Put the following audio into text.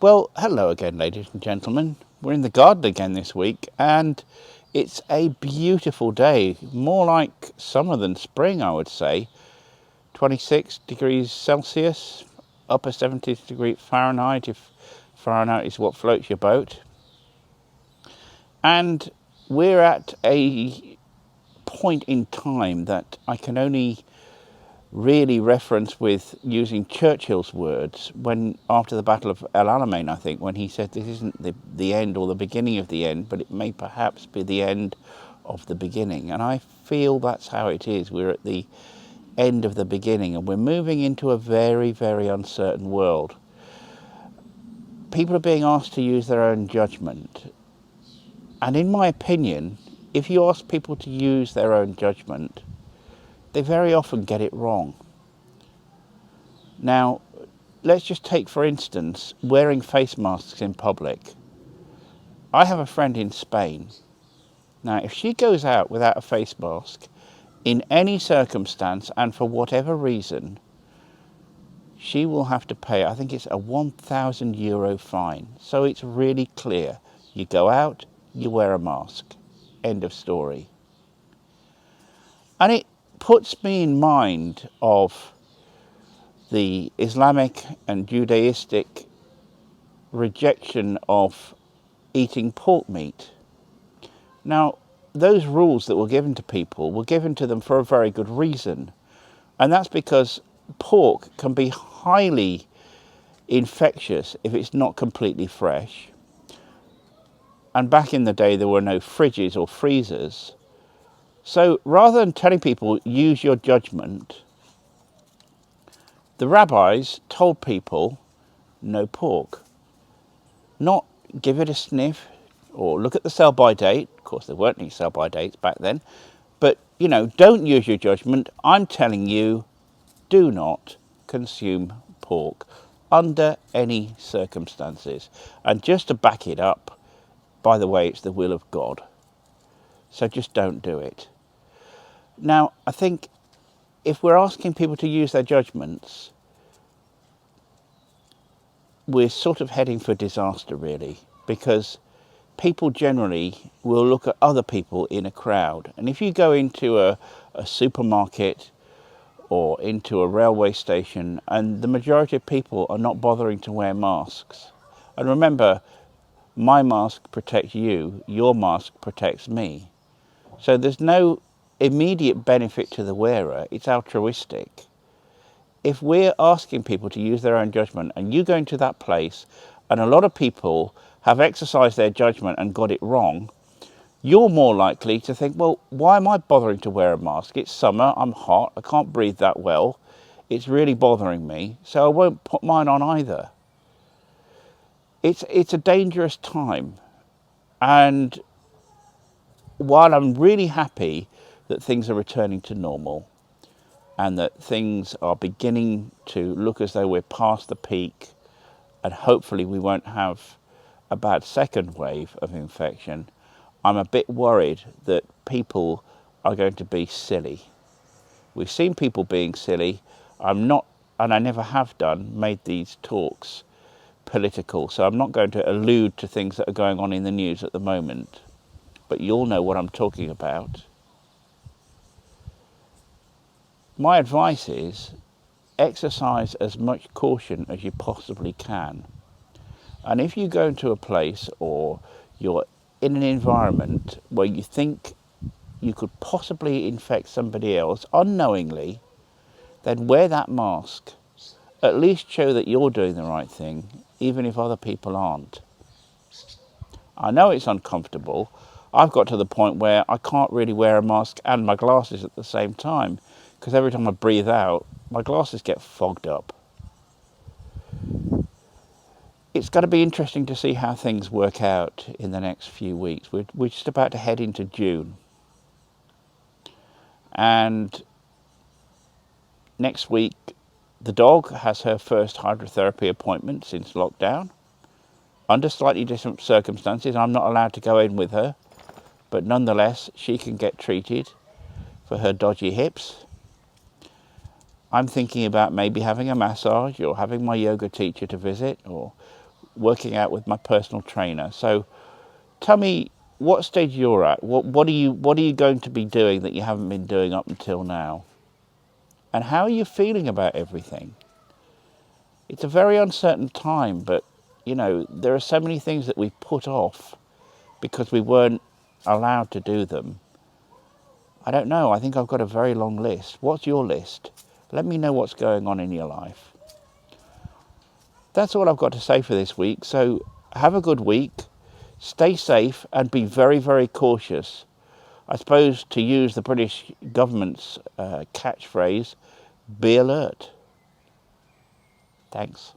Well, hello again, ladies and gentlemen. We're in the garden again this week, and it's a beautiful day, more like summer than spring, I would say. 26 degrees Celsius, upper 70s degree Fahrenheit, if Fahrenheit is what floats your boat. And we're at a point in time that I can only really reference with using Churchill's words when, after the Battle of El Alamein, I think, when he said this isn't the end or the beginning of the end, but it may perhaps be the end of the beginning. And I feel that's how it is. We're at the end of the beginning, and we're moving into a very, very uncertain world. People are being asked to use their own judgment. And in my opinion, if you ask people to use their own judgment, they very often get it wrong. Now, let's just take, for instance, wearing face masks in public. I have a friend in Spain. Now, if she goes out without a face mask, in any circumstance and for whatever reason, she will have to pay, I think it's a €1,000 fine. So it's really clear. You go out, you wear a mask. End of story. And it puts me in mind of the Islamic and Judaistic rejection of eating pork meat. Now, those rules that were given to people were given to them for a very good reason. And that's because pork can be highly infectious if it's not completely fresh. And back in the day, there were no fridges or freezers. So rather than telling people, use your judgment, the rabbis told people, no pork. Not give it a sniff or look at the sell-by date. Of course, there weren't any sell-by dates back then. But, don't use your judgment. I'm telling you, do not consume pork under any circumstances. And just to back it up, by the way, it's the will of God. So just don't do it. Now, I think if we're asking people to use their judgments, we're sort of heading for disaster, really, because people generally will look at other people in a crowd. And if you go into a supermarket or into a railway station and the majority of people are not bothering to wear masks, and remember, my mask protects you, your mask protects me. So there's no immediate benefit to the wearer, it's altruistic. If we're asking people to use their own judgment and you go into that place and a lot of people have exercised their judgment and got it wrong, you're more likely to think, well, why am I bothering to wear a mask? It's summer, I'm hot, I can't breathe that well, it's really bothering me, so I won't put mine on either. It's a dangerous time. And while I'm really happy that things are returning to normal and that things are beginning to look as though we're past the peak and hopefully we won't have a bad second wave of infection, I'm a bit worried that people are going to be silly. We've seen people being silly. I'm not, and I never have done, made these talks political, so I'm not going to allude to things that are going on in the news at the moment, but you'll know what I'm talking about. My advice is exercise as much caution as you possibly can. And if you go into a place or you're in an environment where you think you could possibly infect somebody else unknowingly, then wear that mask. At least show that you're doing the right thing, even if other people aren't. I know it's uncomfortable. I've got to the point where I can't really wear a mask and my glasses at the same time, because every time I breathe out, my glasses get fogged up. It's going to be interesting to see how things work out in the next few weeks. We're just about to head into June. And next week, the dog has her first hydrotherapy appointment since lockdown. Under slightly different circumstances, I'm not allowed to go in with her, but nonetheless, she can get treated for her dodgy hips. I'm thinking about maybe having a massage or having my yoga teacher to visit or working out with my personal trainer. So tell me what stage you're at. What are you going to be doing that you haven't been doing up until now? And how are you feeling about everything? It's a very uncertain time, but you know, there are so many things that we put off because we weren't allowed to do them. I don't know. I think I've got a very long list. What's your list? Let me know what's going on in your life. That's all I've got to say for this week. So have a good week. Stay safe and be very, very cautious. I suppose, to use the British government's catchphrase, be alert. Thanks.